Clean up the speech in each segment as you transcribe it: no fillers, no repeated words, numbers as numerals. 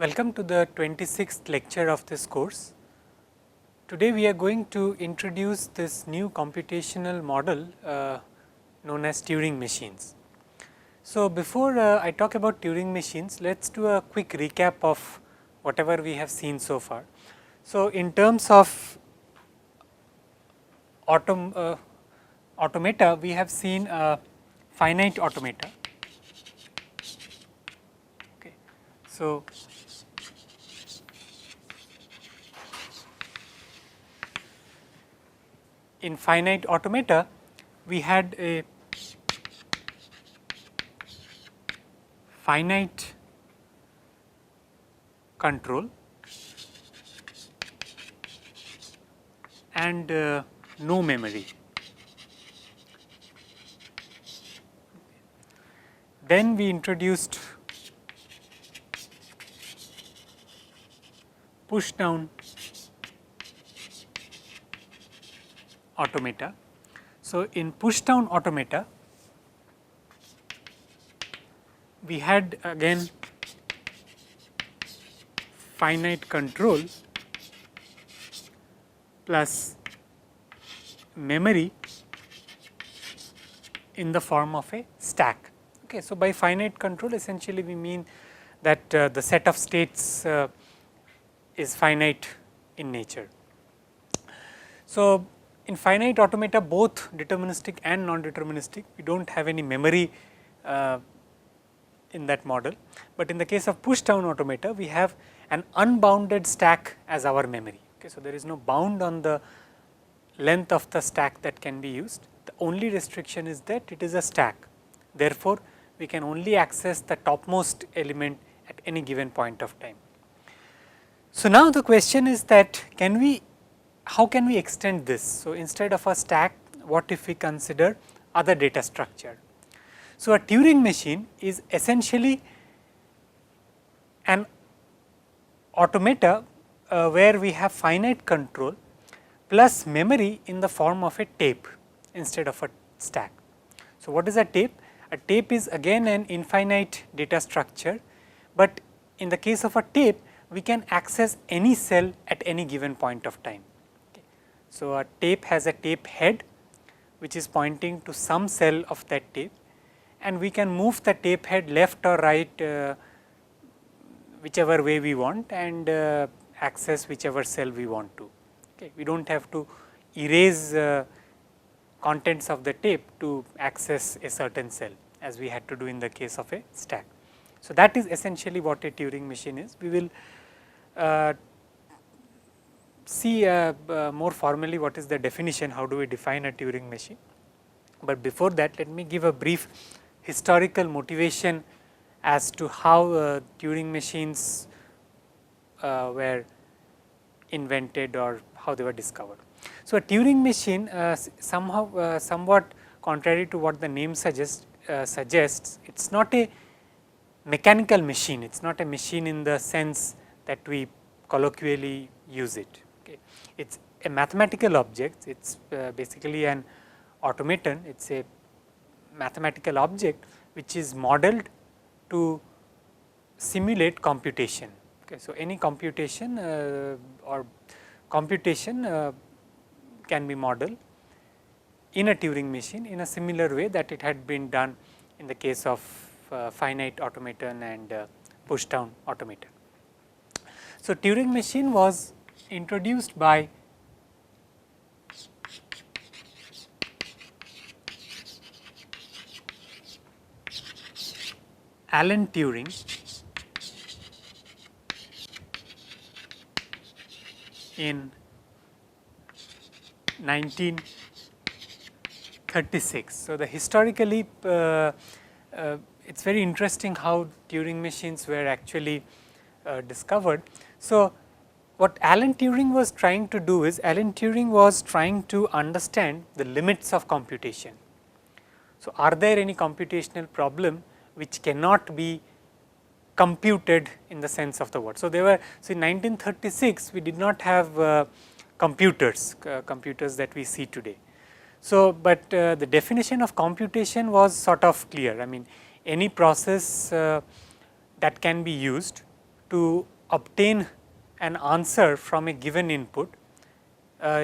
Welcome to the 26th lecture of this course. Today we are going to introduce this new computational model known as Turing machines. So, before I talk about Turing machines, let us do a quick recap of whatever we have seen so far. So, in terms of automata, we have seen finite automata. Okay. So, in finite automata, we had a finite control and no memory. Then we introduced push down automata. So, in push down automata, we had again finite control plus memory in the form of a stack. Okay. So, by finite control essentially we mean that the set of states is finite in nature. So, in finite automata both deterministic and non-deterministic, we do not have any memory in that model, but in the case of push down automata we have an unbounded stack as our memory. Okay. So, there is no bound on the length of the stack that can be used. The only restriction is that it is a stack. Therefore, we can only access the topmost element at any given point of time. So, now the question is that how can we extend this? So, instead of a stack, what if we consider other data structure? So, a Turing machine is essentially an automata where we have finite control plus memory in the form of a tape instead of a stack. So, what is a tape? A tape is again an infinite data structure, but in the case of a tape we can access any cell at any given point of time. Okay. So, a tape has a tape head which is pointing to some cell of that tape, and we can move the tape head left or right whichever way we want and access whichever cell we want to. Okay. We do not have to erase contents of the tape to access a certain cell as we had to do in the case of a stack. So, that is essentially what a Turing machine is. We will see more formally what is the definition, how do we define a Turing machine. But before that, let me give a brief historical motivation as to how Turing machines were invented or how they were discovered. So, a Turing machine somewhat contrary to what the name suggests, it is not a mechanical machine, it is not a machine in the sense that we colloquially use it. Okay. It is a mathematical object, it is basically an automaton, it is a mathematical object which is modeled to simulate computation. Okay. So, any computation or computation can be modeled in a Turing machine in a similar way that it had been done in the case of finite automaton and push down automata. So, Turing machine was introduced by Alan Turing in 1936. So, the historically it is very interesting how Turing machines were actually discovered. So, what Alan Turing was trying to do is Alan Turing was trying to understand the limits of computation. So, are there any computational problem which cannot be computed in the sense of the word. So, in 1936 we did not have computers that we see today. So, but the definition of computation was sort of clear. I mean, any process that can be used to obtain an answer from a given input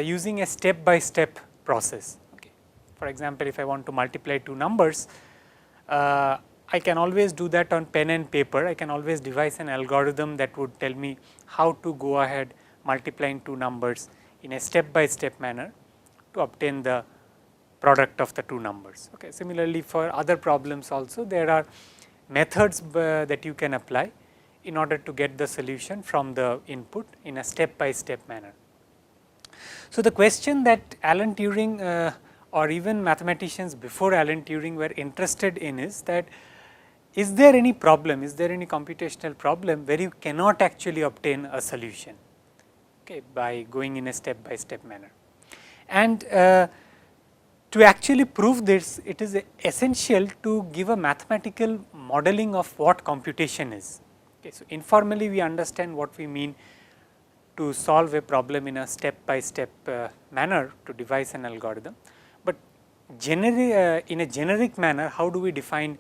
using a step by step process. Okay. For example, if I want to multiply two numbers, I can always do that on pen and paper. I can always devise an algorithm that would tell me how to go ahead multiplying two numbers in a step by step manner to obtain the product of the two numbers. Okay. Similarly, for other problems also there are methods that you can apply in order to get the solution from the input in a step by step manner. So, the question that Alan Turing or even mathematicians before Alan Turing were interested in is that, is there any problem, is there any computational problem where you cannot actually obtain a solution, okay, by going in a step by step manner. And to actually prove this, it is essential to give a mathematical modeling of what computation is. Okay, so, informally we understand what we mean to solve a problem in a step by step manner to devise an algorithm, but in a generic manner, how do we define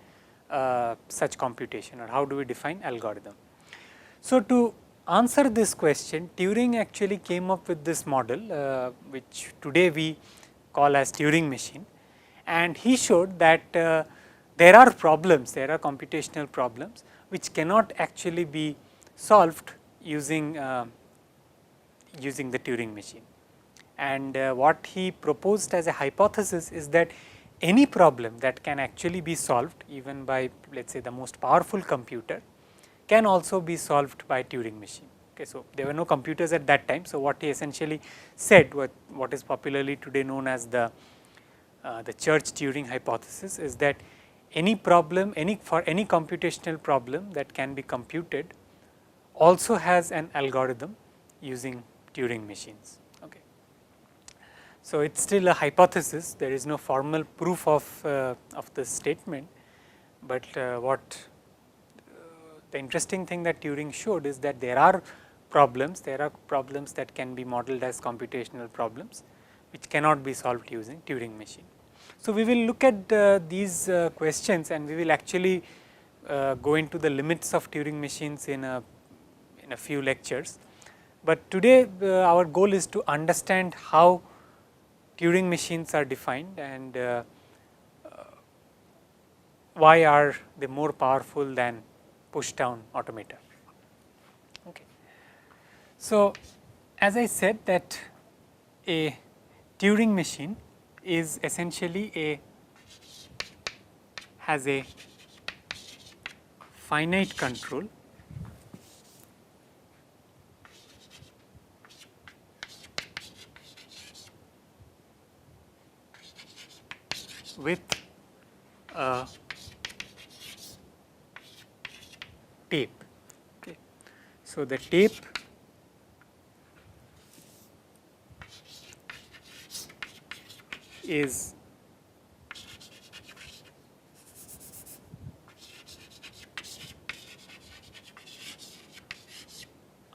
such computation, or how do we define algorithm? So, to answer this question, Turing actually came up with this model which today we call as Turing machine, and he showed that there are problems, there are computational problems which cannot actually be solved using using the Turing machine. And what he proposed as a hypothesis is that any problem that can actually be solved even by, let us say, the most powerful computer can also be solved by Turing machine. Okay, so, there were no computers at that time. So, what he essentially said, what is popularly today known as the Church-Turing hypothesis, is that any problem, for any computational problem that can be computed also has an algorithm using Turing machines. Okay. So, it is still a hypothesis, there is no formal proof of this statement, but what the interesting thing that Turing showed is that there are problems that can be modeled as computational problems which cannot be solved using Turing machine. So, we will look at these questions, and we will actually go into the limits of Turing machines in a few lectures. But today our goal is to understand how Turing machines are defined and why are they more powerful than push down automata. Okay. So, as I said that a Turing machine is essentially has a finite control with a tape. Okay. So, the tape is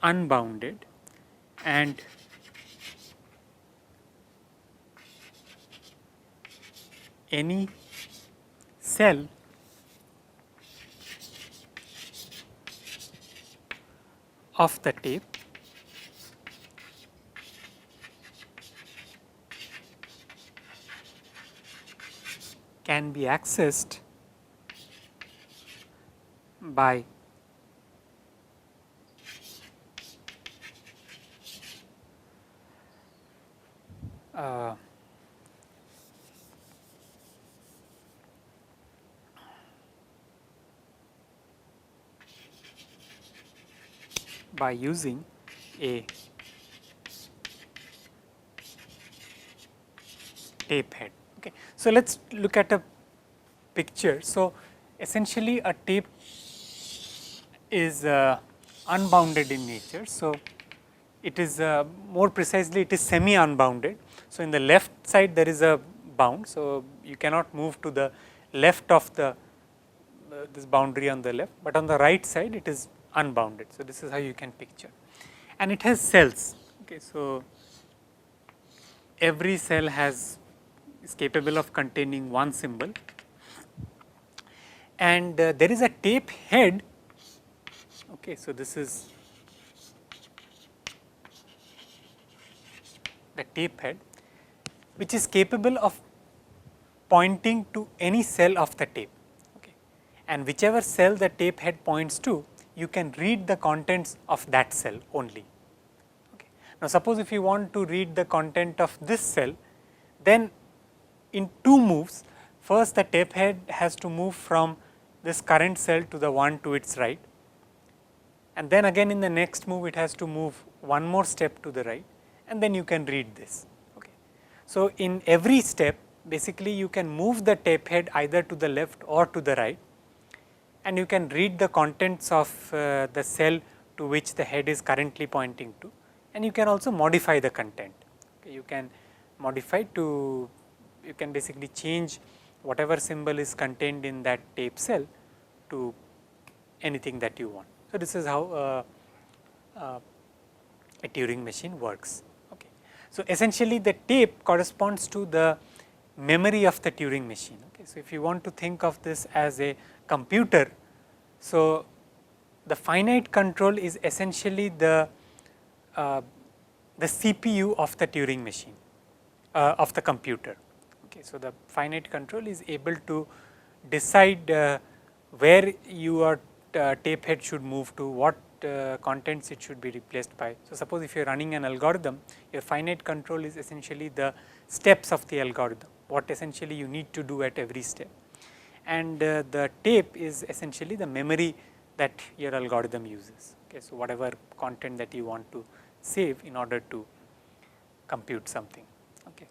unbounded, and any cell of the tape can be accessed by using a tape head. Okay. So, let us look at a picture. So, essentially a tape is unbounded in nature. So, it is more precisely it is semi unbounded. So, in the left side there is a bound. So, you cannot move to the left of the this boundary on the left, but on the right side it is unbounded. So, this is how you can picture, and it has cells. Okay. So, every cell is capable of containing one symbol, and there is a tape head, Okay, so this is the tape head, which is capable of pointing to any cell of the tape, okay. And whichever cell the tape head points to, you can read the contents of that cell only. Okay. Now, suppose if you want to read the content of this cell, then in two moves, first the tape head has to move from this current cell to the one to its right, and then again in the next move it has to move one more step to the right, and then you can read this. Okay. So, in every step basically you can move the tape head either to the left or to the right, and you can read the contents of the cell to which the head is currently pointing to, and you can also modify the content. Okay. You can modify to, you can basically change whatever symbol is contained in that tape cell to anything that you want. So, this is how a Turing machine works. Okay. So, essentially the tape corresponds to the memory of the Turing machine. Okay. So, if you want to think of this as a computer, so the finite control is essentially the CPU of the Turing machine, of the computer. Okay. So, the finite control is able to decide where your tape head should move to, what contents it should be replaced by. So, suppose if you are running an algorithm, your finite control is essentially the steps of the algorithm, what essentially you need to do at every step, and the tape is essentially the memory that your algorithm uses. Okay. So, whatever content that you want to save in order to compute something. Okay.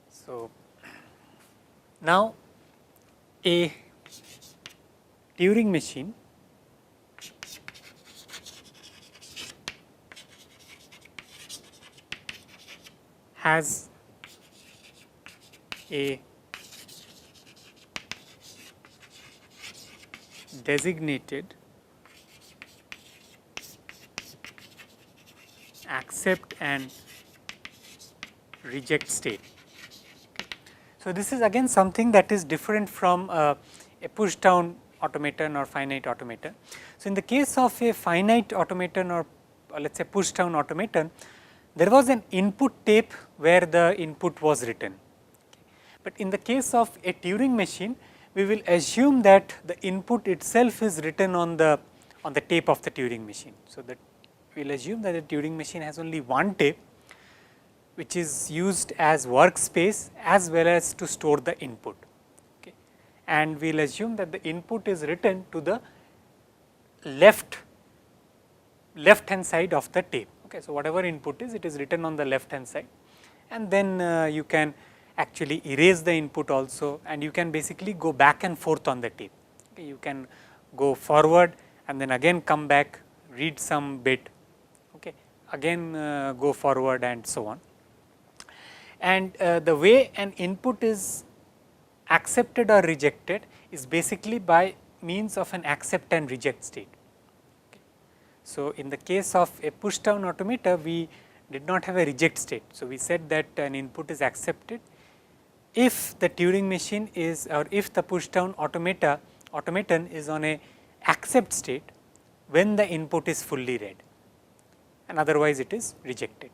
So, now a Turing machine has a designated accept and reject state. So, this is again something that is different from a push down automaton or finite automaton. So, in the case of a finite automaton or let us say push down automaton, there was an input tape where the input was written. But in the case of a Turing machine, we will assume that the input itself is written on the tape of the Turing machine. So, that we will assume that the Turing machine has only one tape, which is used as workspace as well as to store the input. Okay. And we will assume that the input is written to the left hand side of the tape. Okay. So, whatever input is, it is written on the left hand side, and then you can actually erase the input also, and you can basically go back and forth on the tape. Okay. You can go forward and then again come back, read some bit, okay, again go forward and so on. And the way an input is accepted or rejected is basically by means of an accept and reject state. Okay. So, in the case of a push down automata, we did not have a reject state. So, we said that an input is accepted if the Turing machine is, or if the push down automaton is on a accept state when the input is fully read, and otherwise it is rejected.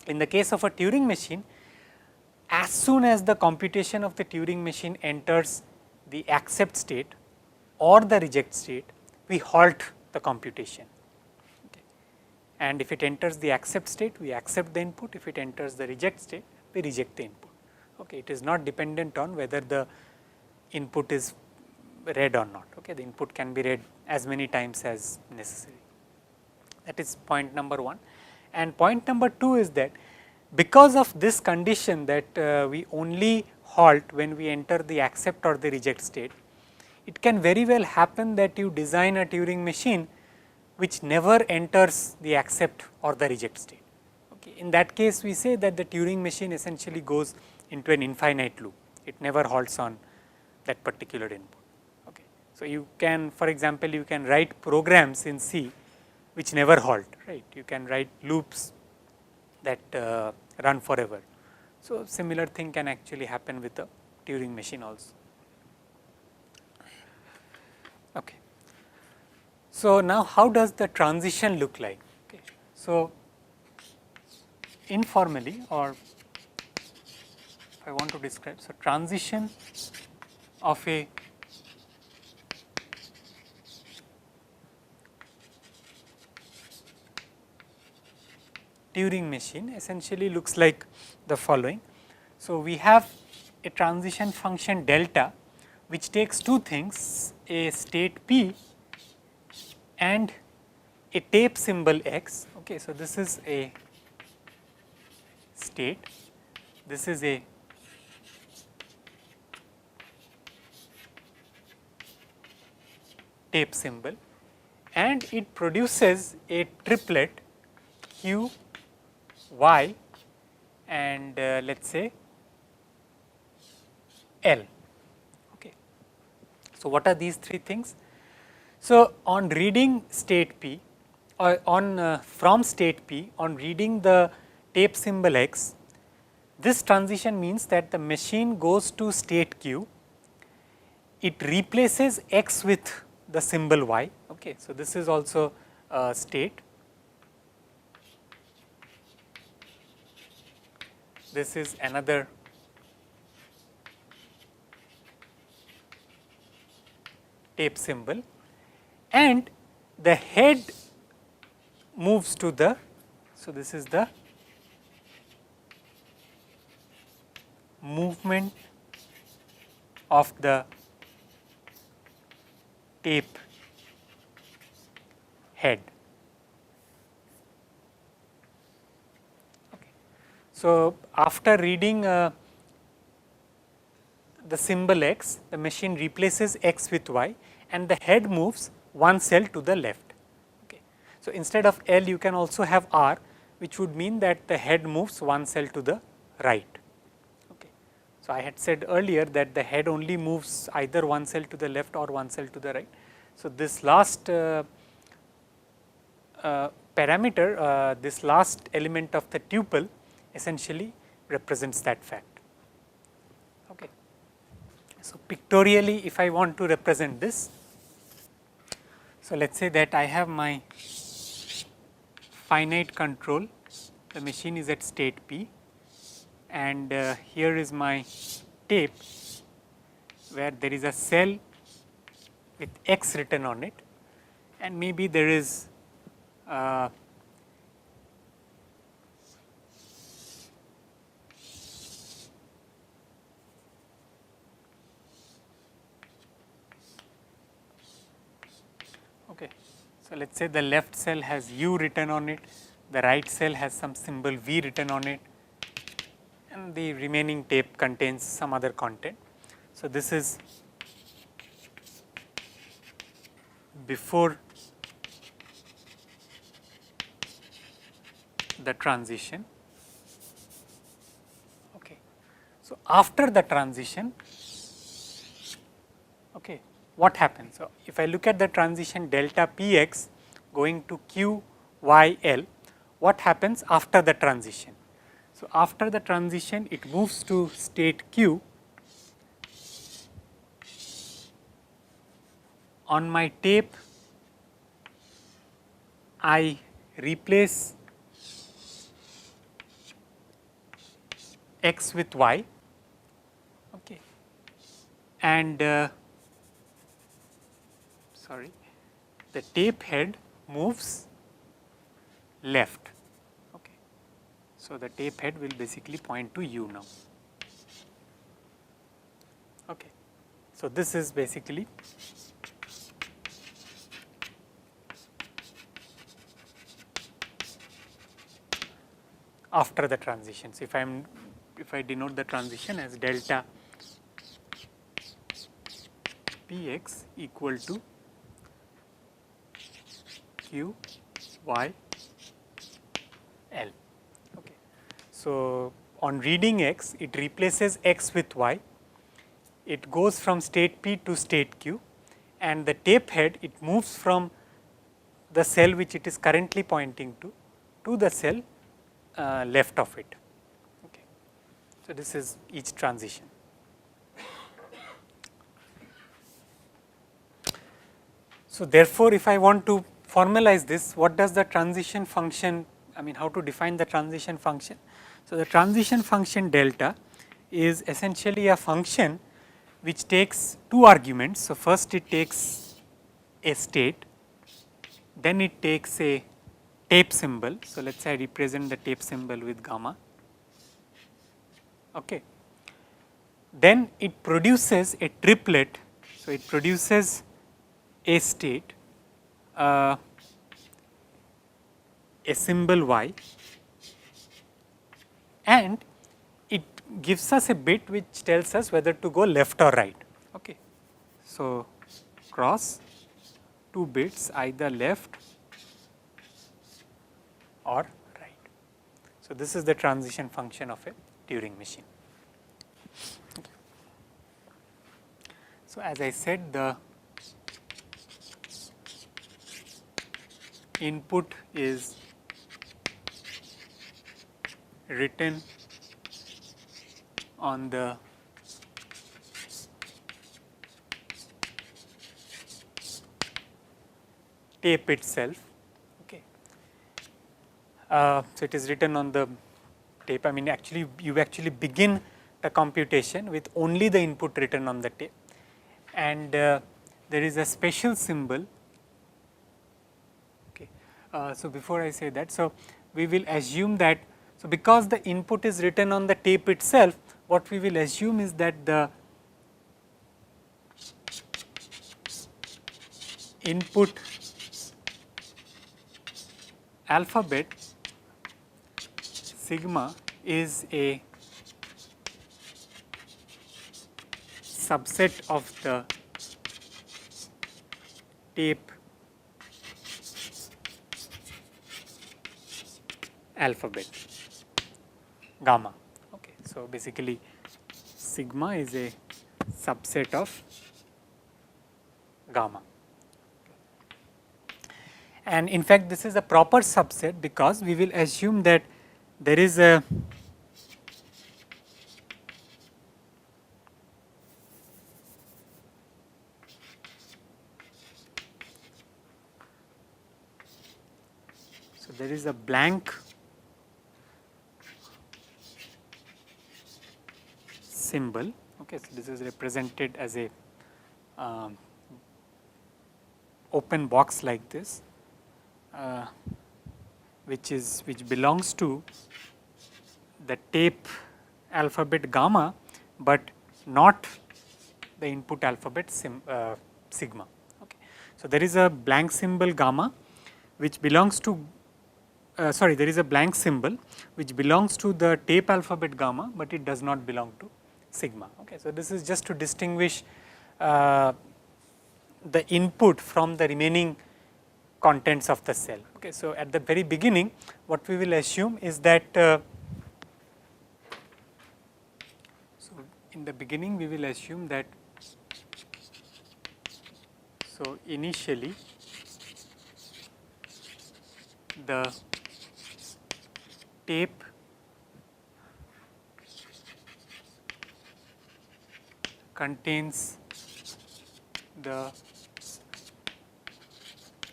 In the case of a Turing machine, as soon as the computation of the Turing machine enters the accept state or the reject state, we halt the computation. Okay. And if it enters the accept state, we accept the input. If it enters the reject state, we reject the input. Okay. It is not dependent on whether the input is read or not. Okay. The input can be read as many times as necessary. That is point number one. And point number two is that because of this condition that we only halt when we enter the accept or the reject state, it can very well happen that you design a Turing machine which never enters the accept or the reject state. Okay. In that case, we say that the Turing machine essentially goes into an infinite loop. It never halts on that particular input. Okay. So, you can, for example, you can write programs in C which never halt, right. You can write loops that run forever. So, similar thing can actually happen with the Turing machine also. Okay. So, now how does the transition look like? Okay. So, informally, or if I want to describe, so transition of a Turing machine essentially looks like the following. So, we have a transition function delta which takes two things, a state p and a tape symbol x. Okay, so, this is a state, this is a tape symbol, and it produces a triplet q, y and let us say L. Okay. So, what are these three things? So, on reading state P or on from state P, on reading the tape symbol x, this transition means that the machine goes to state Q, it replaces x with the symbol y. Okay. So, this is also a state. This is another tape symbol, and the head moves to the, so this is the movement of the tape head. Okay. So, after reading the symbol x, the machine replaces x with y and the head moves one cell to the left. Okay. So, instead of L you can also have R, which would mean that the head moves one cell to the right. Okay. So, I had said earlier that the head only moves either one cell to the left or one cell to the right. So, this last parameter, this last element of the tuple essentially represents that fact. Okay. So, pictorially if I want to represent this, so let us say that I have my finite control, the machine is at state P and here is my tape where there is a cell with x written on it and maybe there is okay. So, let us say the left cell has u written on it, the right cell has some symbol v written on it and the remaining tape contains some other content. So, this is before the transition. Okay. So, after the transition, okay, what happens? So, if I look at the transition delta Px going to Q, Y, L, what happens after the transition? So, after the transition it moves to state Q. On my tape I replace x with y, okay, and sorry, the tape head moves left. Okay. So, the tape head will basically point to u now. Okay. So, this is basically after the transition. So, if I denote the transition as delta Px equal to Q, Y, L. Okay. So, on reading x, it replaces x with y, it goes from state P to state Q and the tape head it moves from the cell which it is currently pointing to the cell left of it. Okay. So, this is each transition. So, therefore, if I want to formalize this, what does the transition function, I mean how to define the transition function. So, the transition function delta is essentially a function which takes two arguments. So, first it takes a state, then it takes a tape symbol. So, let us say I represent the tape symbol with gamma. Okay. Then it produces a triplet. So, it produces a state, a symbol y, and it gives us a bit which tells us whether to go left or right. Okay. So, cross 2 bits either left or right. So, this is the transition function of a Turing machine. Okay. So, as I said, the input is written on the tape itself. Okay. So, it is written on the tape. I mean actually you actually begin the computation with only the input written on the tape, and there is a special symbol. Okay. So, before I say that, so we will assume that, so because the input is written on the tape itself, what we will assume is that the input alphabet sigma is a subset of the tape alphabet gamma. Okay. So, basically sigma is a subset of gamma, and in fact this is a proper subset because we will assume that there is a blank symbol. Okay. So, this is represented as a open box like this, which belongs to the tape alphabet gamma, but not the input alphabet sigma. Okay. So, there is a blank symbol gamma which belongs to there is a blank symbol which belongs to the tape alphabet gamma, but it does not belong to sigma. Okay. So, this is just to distinguish the input from the remaining contents of the cell. Okay. So, at the very beginning what we will assume is that in the beginning we will assume that, so initially the tape contains the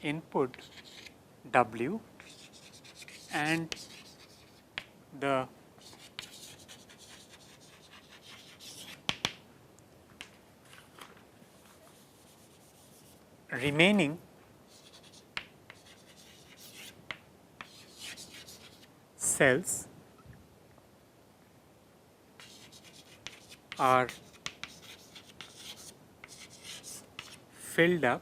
input W and the remaining cells are filled up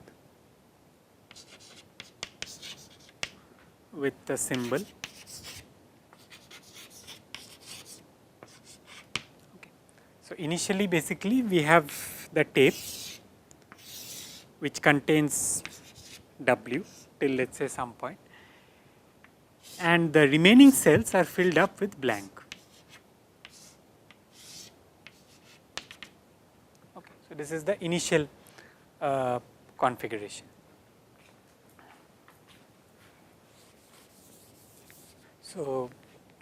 with the symbol. Okay. So, initially basically we have the tape which contains W till let us say some point, and the remaining cells are filled up with blank. Okay. So, this is the initial configuration. So,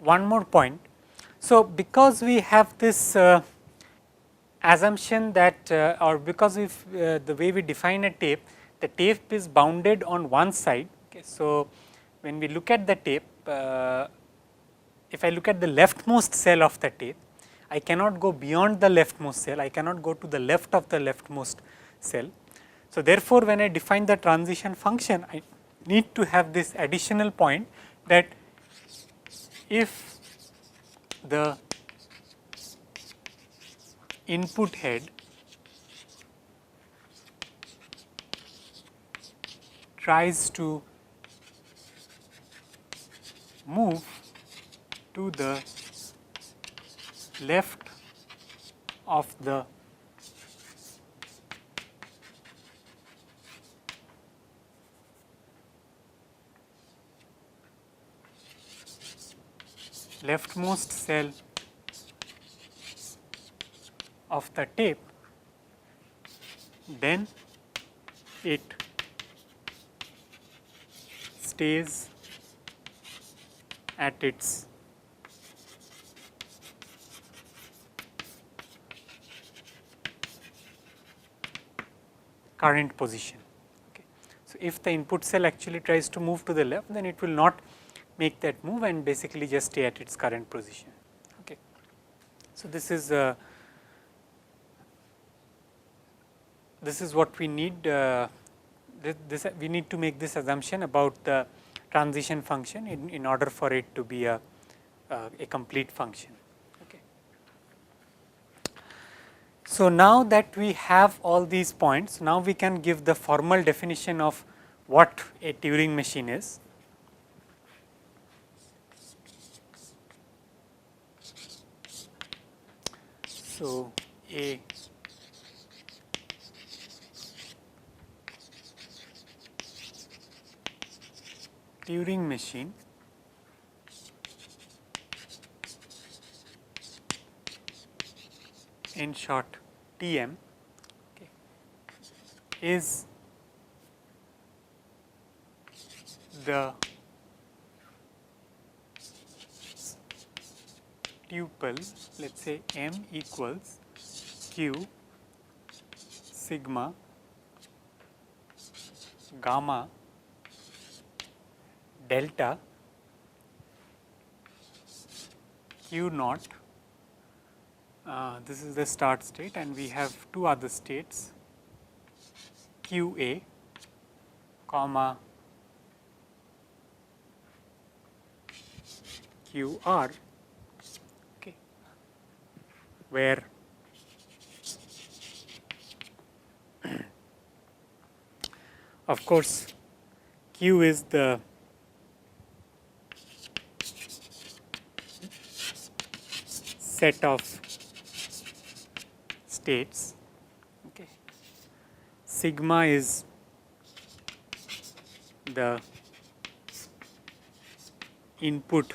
one more point. So, because we have this assumption that or because if the way we define a tape, the tape is bounded on one side. Okay. So, when we look at the tape, if I look at the leftmost cell of the tape, I cannot go beyond the leftmost cell, I cannot go to the left of the leftmost cell. So, therefore, when I define the transition function, I need to have this additional point that if the input head tries to move to the left of the leftmost cell of the tape, then it stays at its current position. Okay. So, if the input cell actually tries to move to the left, then it will not make that move and basically just stay at its current position. Okay. So, this is what we need. We need to make this assumption about the transition function in order for it to be a complete function. Okay. So, now that we have all these points, now we can give the formal definition of what a Turing machine is. So, a Turing machine in short TM, okay, is the tuple, let us say M equals Q sigma gamma delta Q naught. This is the start state, and we have two other states, QA comma QR, okay, where of course Q is the set of states, okay. Sigma is the input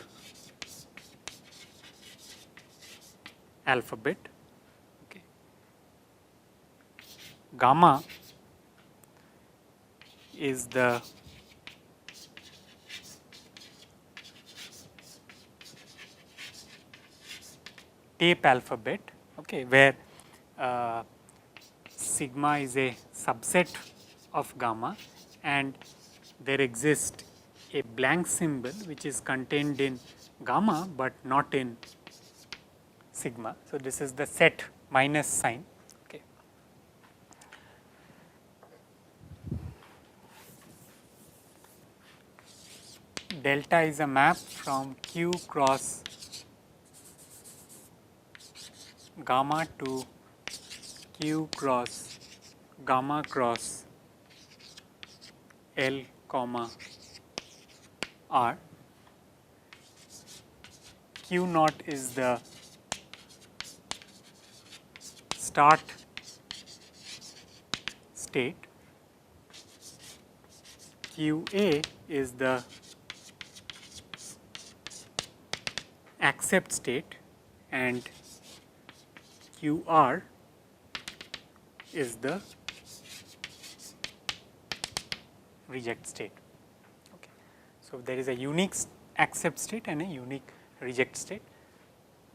alphabet, okay. Gamma is the tape alphabet, okay, where sigma is a subset of gamma, and there exists a blank symbol which is contained in gamma, but not in sigma. So, this is the set minus sign. Okay. Delta is a map from Q cross gamma to Q cross gamma cross L comma R. Q naught is the start state, QA is the accept state, and QR is the reject state. Okay. So, there is a unique accept state and a unique reject state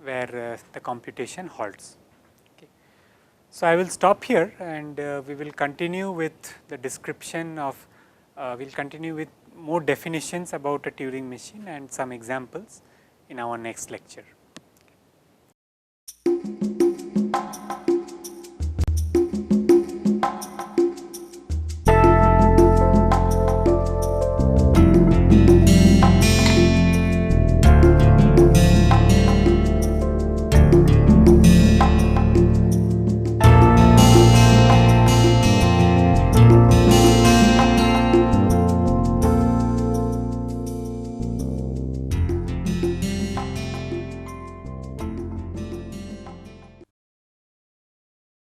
where the computation halts. Okay. So, I will stop here, and we will continue with the description of, we will continue with more definitions about a Turing machine and some examples in our next lecture.